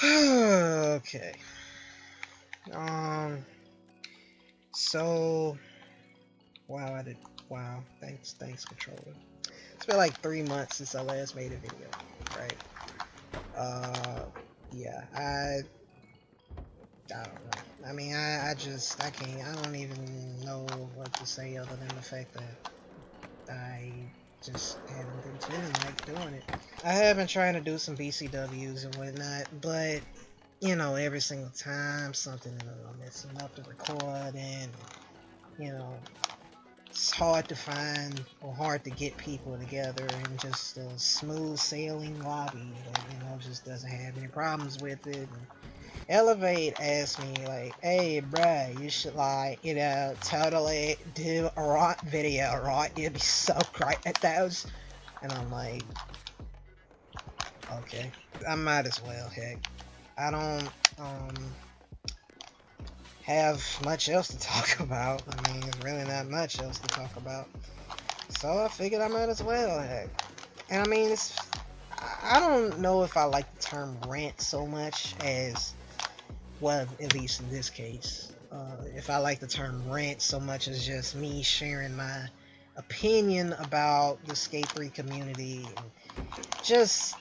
Okay. So wow, wow. Thanks, controller. It's been like 3 months since I last made a video, right? Uh, yeah. I don't know. I mean, I can't. I don't even know what to say other than the fact that I just haven't been feeling like doing it. I have been trying to do some BCWs and whatnot, but every single time something messing up the recording, you know, it's hard to find or hard to get people together in just a smooth sailing lobby that just doesn't have any problems with it. And Elevate asked me like, "Hey, bruh, you should totally do a Rant video, right? It'd be so great at those." And I'm like, okay, I might as well. Heck, I don't have much else to talk about. I mean, there's really not much else to talk about. So I figured I might as well. Heck. And I mean, I don't know if I like the term rant so much as, well, at least in this case, if I like the term rant so much as just me sharing my opinion about the Skate 3 community and just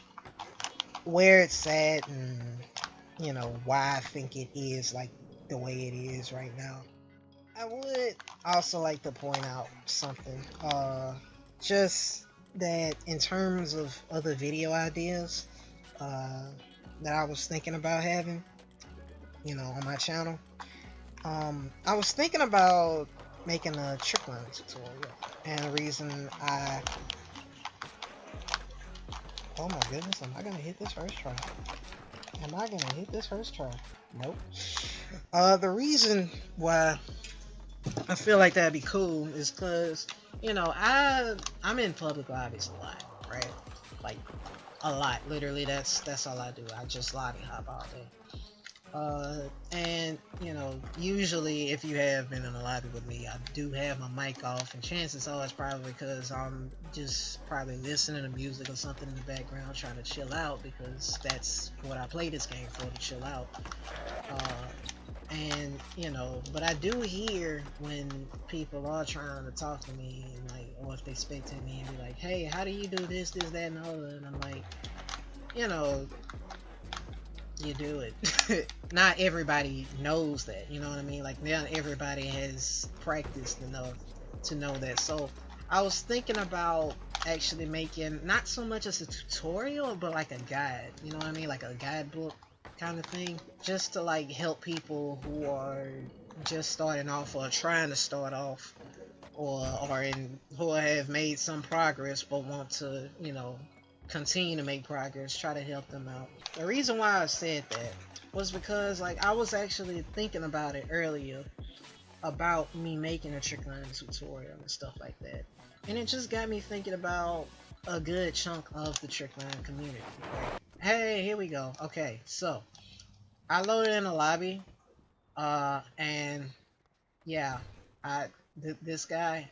where it's at and, why I think it is like the way it is right now. I would also like to point out something. Just that in terms of other video ideas uh, that I was thinking about having, on my channel, I was thinking about making a Trickline tutorial. And the reason oh my goodness, am I gonna hit this first try? Am I gonna hit this first try? Nope. The reason why I feel like that'd be cool is because I'm in public lobbies a lot, right? Like a lot. Literally, that's all I do. I just lobby hop all day. And usually if you have been in a lobby with me, I do have my mic off, and chances are it's probably because I'm just probably listening to music or something in the background, trying to chill out, because that's what I play this game for, to chill out. And but I do hear when people are trying to talk to me, and like, or if they spectate me and be like, "Hey, how do you do this, that, and the other?" And I'm like, you know, you do it. Not everybody knows that, you know what I mean? Like, not everybody has practiced enough to know that. So I was thinking about actually making not so much as a tutorial, but like a guide, you know what I mean? Like a guidebook kind of thing, just to like help people who are just starting off or trying to start off, or who have made some progress but want to, continue to make progress, try to help them out. The reason why I said that was because, like, I was actually thinking about it earlier about me making a Trickline tutorial and stuff like that, and it just got me thinking about a good chunk of the Trickline community. Right? Hey, here we go. Okay, so I loaded in a lobby, and yeah, this guy,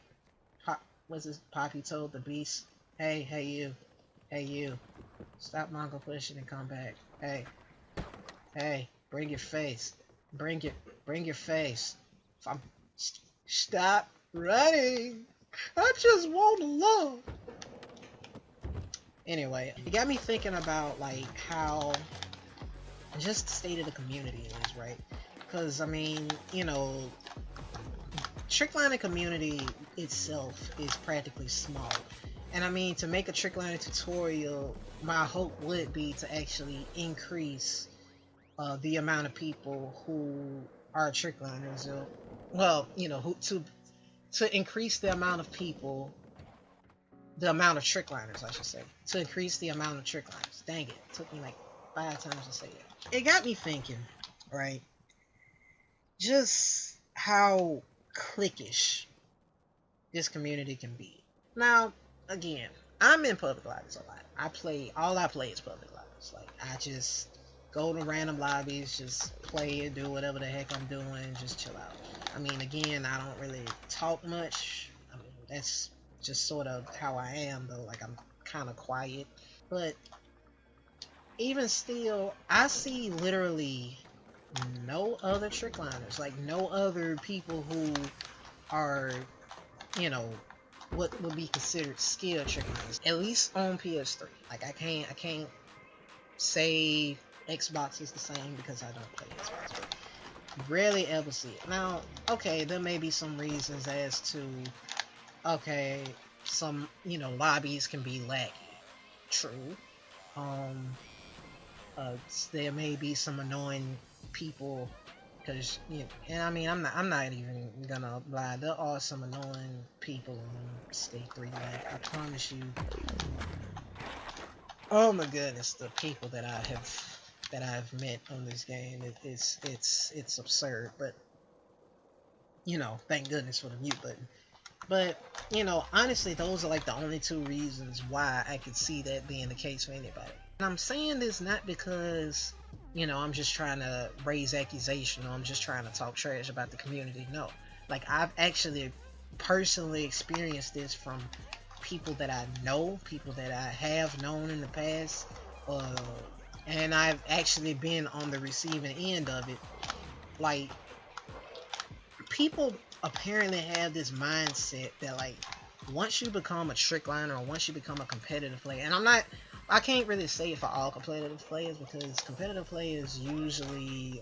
what's his Poppy told the beast, hey you, hey you, stop Mongo pushing and come back. Hey, bring your face. Bring your face. Stop running. I just want love. Anyway, it got me thinking about like how just the state of the community is, right? Because I mean, Trickline community itself is practically small. And I mean, to make a Trickline tutorial, my hope would be to actually increase the amount of people who are Trickliners. Well, who to increase the amount of people, the amount of Trickliners, I should say, to increase the amount of Trickliners. Dang it took me like 5 times to say it. It got me thinking, right? Just how cliquish this community can be. Now, again, I'm in public lobbies a lot. All I play is public lobbies. Like, I just go to random lobbies, just play and do whatever the heck I'm doing, just chill out. I mean, again, I don't really talk much. I mean, that's just sort of how I am, though. Like, I'm kind of quiet. But even still, I see literally no other trickliners, like no other people who are, you know, what would be considered skilled trickliners, at least on PS3. Like I can't say Xbox is the same because I don't play Xbox. But rarely ever see it. Now, okay, there may be some reasons as to, okay, some, you know, lobbies can be laggy. True. There may be some annoying people, because, you know, and I mean, I'm not even gonna lie, there are some annoying people in Skate 3, like, I promise you. Oh my goodness, the people that I've met on this game, it's absurd. But, you know, thank goodness for the mute button. But, you know, honestly, those are like the only two reasons why I could see that being the case for anybody. And I'm saying this not because, you know, I'm just trying to raise accusation or I'm just trying to talk trash about the community. No. Like, I've actually personally experienced this from people that I know, people that I have known in the past, and I've actually been on the receiving end of it. Like, people apparently have this mindset that, like, once you become a trickliner or once you become a competitive player, and I can't really say it for all competitive players, because competitive players usually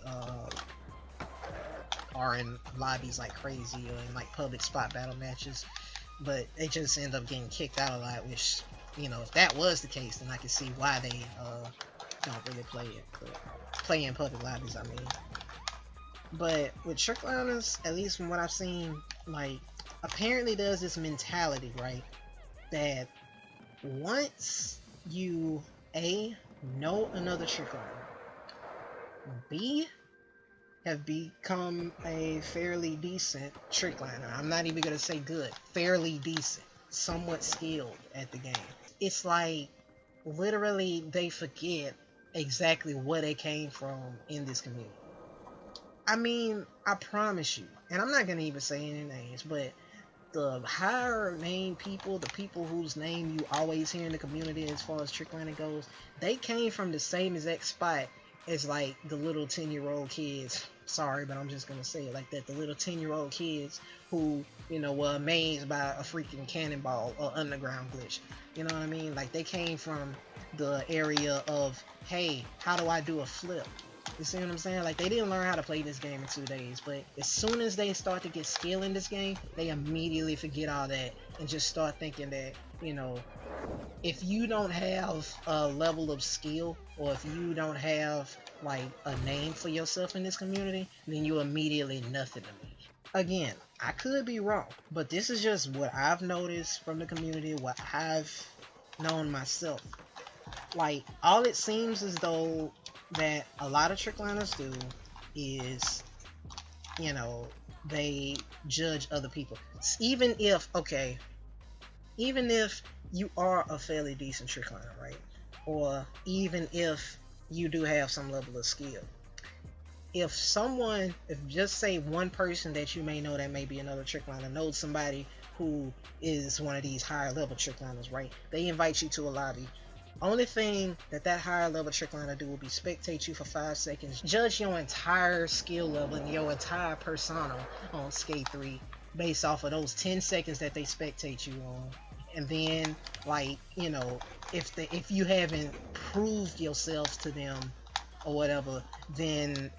are in lobbies like crazy or in like public spot battle matches, but they just end up getting kicked out a lot, which, you know, if that was the case, then I can see why they don't really play it, but play in public lobbies, I mean. But with trickliners, at least from what I've seen, like, apparently there's this mentality, right, that once you A, know another trickliner, B, have become a fairly decent trickliner, I'm not even gonna say good, fairly decent, somewhat skilled at the game, it's like literally they forget exactly where they came from in this community. I mean, I promise you, and I'm not gonna even say any names, but the higher name people, the people whose name you always hear in the community as far as tricklining goes, they came from the same exact spot as like the little 10-year-old kids. Sorry, but I'm just gonna say it like that. The little 10-year-old kids who, you know, were amazed by a freaking cannonball or underground glitch. You know what I mean? Like, they came from the area of, hey, how do I do a flip? You see what I'm saying? Like, they didn't learn how to play this game in 2 days, but as soon as they start to get skill in this game, they immediately forget all that and just start thinking that, you know, if you don't have a level of skill, or if you don't have like a name for yourself in this community, then you're immediately nothing to me. Again, I could be wrong, but this is just what I've noticed from the community, what I've known myself. Like, all it seems as though that a lot of trickliners do is, you know, they judge other people. Even if, okay, even if you are a fairly decent trickliner, right? Or even if you do have some level of skill. If just say one person that you may know that may be another trickliner knows somebody who is one of these higher level trickliners, right? They invite you to a lobby. Only thing that higher level trickliner do will be spectate you for 5 seconds, judge your entire skill level and your entire persona on Skate 3 based off of those 10 seconds that they spectate you on. And then, like, you know, if you haven't proved yourself to them or whatever, then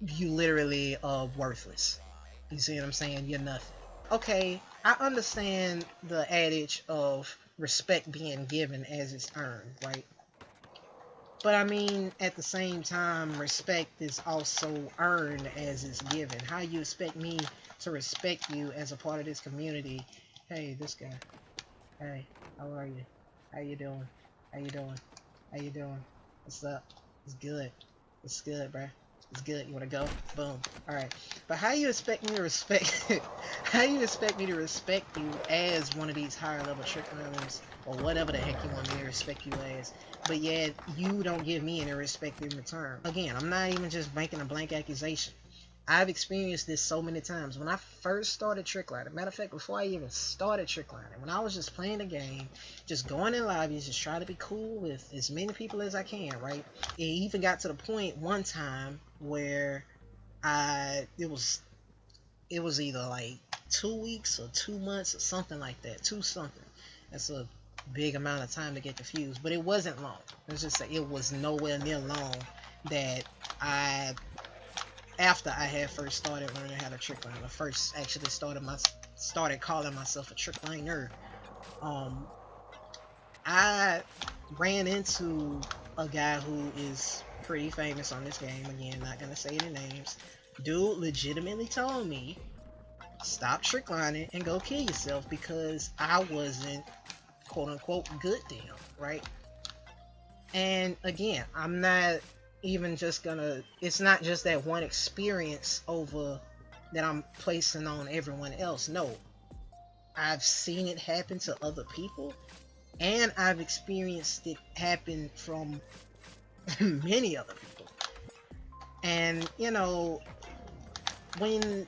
you literally are worthless. You see what I'm saying? You're nothing. Okay, I understand the adage of respect being given as it's earned, right? But I mean, at the same time, respect is also earned as it's given. How you expect me to respect you as a part of this community? Hey, this guy. Hey, how are you? How you doing? How you doing? How you doing? What's up? It's good. It's good, bruh. It's good. You wanna go? Boom. Alright. But how you expect me to respect how you expect me to respect you as one of these higher level trickliners, or whatever the heck you want me to respect you as, but yet you don't give me any respect in return? Again, I'm not even just making a blank accusation. I've experienced this so many times. When I first started Trickline, matter of fact, before I even started Trickline, when I was just playing the game, just going in lobbies, just trying to be cool with as many people as I can, right? It even got to the point one time where it was either like 2 weeks or 2 months or something like that, two something. That's a big amount of time to get confused, but it wasn't long. Let's just say it was nowhere near long that I after I had first started learning how to trickline, I first actually started calling myself a trickliner. Um, I ran into a guy who is pretty famous on this game. Again, not gonna say any names. Dude legitimately told me, stop tricklining and go kill yourself because I wasn't quote unquote good to him, right? And again, I'm not even just gonna, it's not just that one experience over that I'm placing on everyone else. No, I've seen it happen to other people, and I've experienced it happen from many other people. And you know, when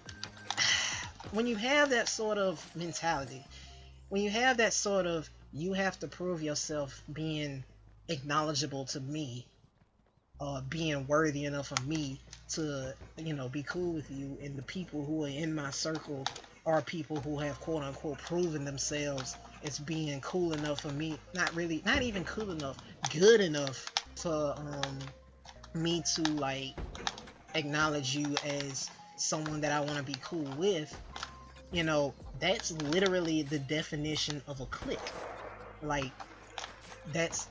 when you have that sort of mentality, when you have that sort of you have to prove yourself being acknowledgeable to me, being worthy enough of me to, you know, be cool with you, and the people who are in my circle are people who have quote unquote proven themselves as being cool enough for me, not even cool enough, good enough for me to like acknowledge you as someone that I want to be cool with. You know, that's literally the definition of a clique. Like, that's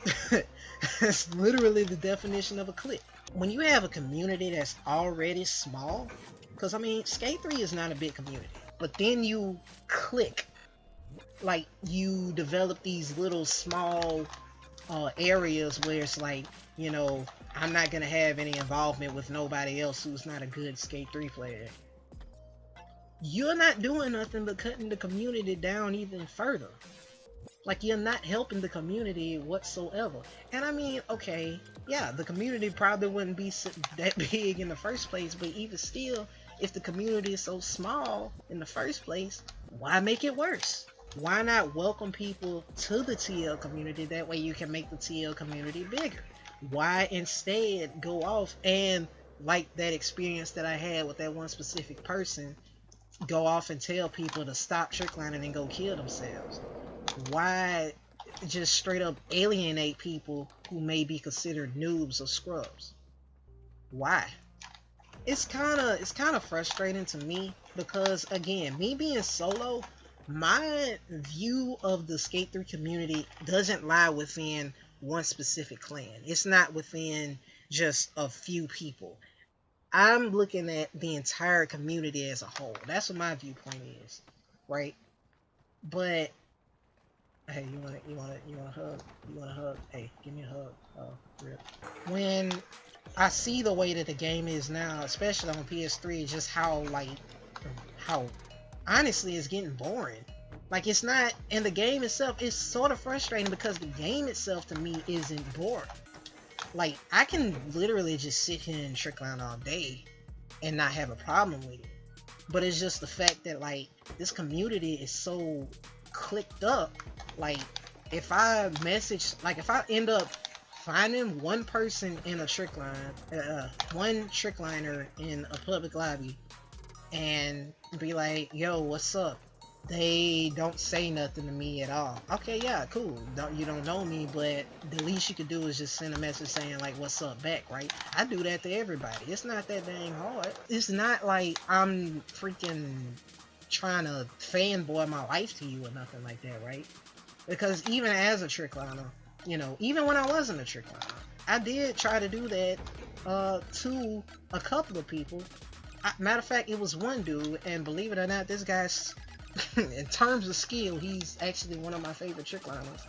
that's literally the definition of a clique. When you have a community that's already small, because I mean, Skate 3 is not a big community, but then you click, like you develop these little small areas where it's like, you know, I'm not gonna have any involvement with nobody else who's not a good Skate 3 player. You're not doing nothing but cutting the community down even further. Like, you're not helping the community whatsoever. And I mean, okay, yeah, the community probably wouldn't be that big in the first place, but even still, if the community is so small in the first place, why make it worse? Why not welcome people to the TL community? That way you can make the TL community bigger. Why instead go off and, like that experience that I had with that one specific person, go off and tell people to stop tricklining and go kill themselves? Why just straight up alienate people who may be considered noobs or scrubs? Why? It's kind of frustrating to me because, again, me being solo, my view of the Skate 3 community doesn't lie within one specific clan. It's not within just a few people. I'm looking at the entire community as a whole. That's what my viewpoint is, right? But hey, you want a hug? You want a hug? Hey, give me a hug. Oh, rip. When I see the way that the game is now, especially on PS3, just how honestly it's getting boring. Like, it's not, and the game itself is sort of frustrating because the game itself to me isn't boring. Like, I can literally just sit here and trickline all day and not have a problem with it. But it's just the fact that, like, this community is so clicked up. Like, if I end up finding one person in a trickline, one trickliner in a public lobby, and be like, yo, what's up? They don't say nothing to me at all. Okay, yeah, cool. You don't know me, but the least you could do is just send a message saying like, what's up back, right? I do that to everybody. It's not that dang hard. It's not like I'm freaking trying to fanboy my life to you or nothing like that, right? Because even as a trickliner, you know, even when I wasn't a trickliner, I did try to do that to a couple of people. Matter of fact, it was one dude, and believe it or not, this guy's in terms of skill, he's actually one of my favorite trickliners.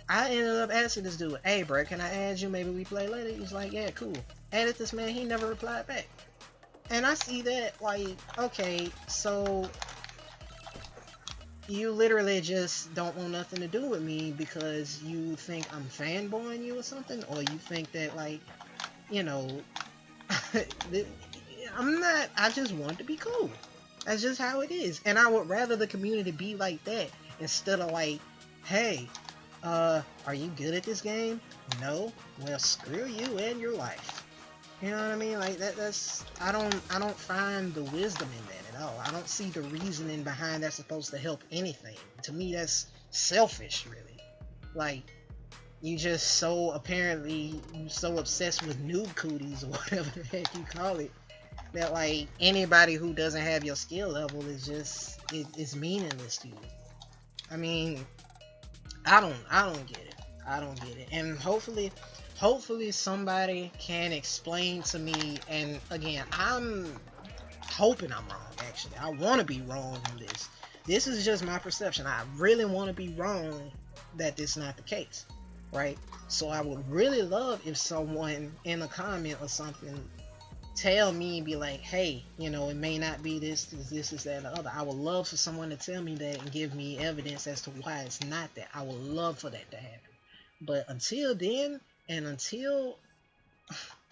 I ended up asking this dude, hey bro, can I add you? Maybe we play later. He's like, yeah, cool. Added this man, he never replied back. And I see that, like, okay, so you literally just don't want nothing to do with me because you think I'm fanboying you or something, or you think that, like, you know, I'm not. I just want to be cool. That's just how it is. And I would rather the community be like that instead of like, hey, are you good at this game? No. Well, screw you and your life. You know what I mean? Like that's I don't find the wisdom in that at all. I don't see the reasoning behind that's supposed to help anything. To me, that's selfish, really. Like you just so apparently so obsessed with noob cooties or whatever the heck you call it that like anybody who doesn't have your skill level is just it's meaningless to you. I mean, I don't get it. I don't get it. And hopefully somebody can explain to me. And again, I'm hoping I'm wrong. Actually, I want to be wrong on this. This is just my perception. I really want to be wrong that this is not the case, right? So I would really love if someone in a comment or something tell me, be like, hey, it may not be this is that and the other. I would love for someone to tell me that and give me evidence as to why it's not that. I would love for that to happen. But until then, and until,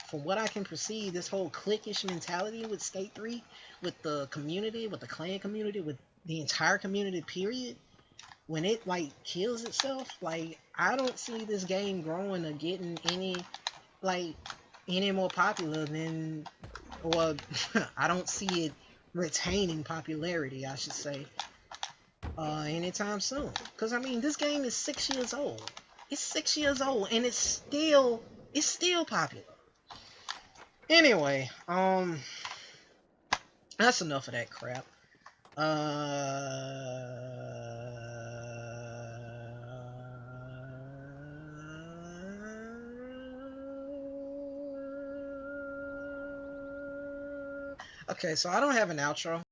from what I can perceive, this whole cliquish mentality with Skate 3, with the community, with the clan community, with the entire community, period, when it like kills itself, like I don't see this game growing or getting like any more popular than, or I don't see it retaining popularity, I should say, anytime soon. Because I mean, this game is 6 years old. It's 6 years old, and it's still popular. Anyway, that's enough of that crap. Okay, so I don't have an outro.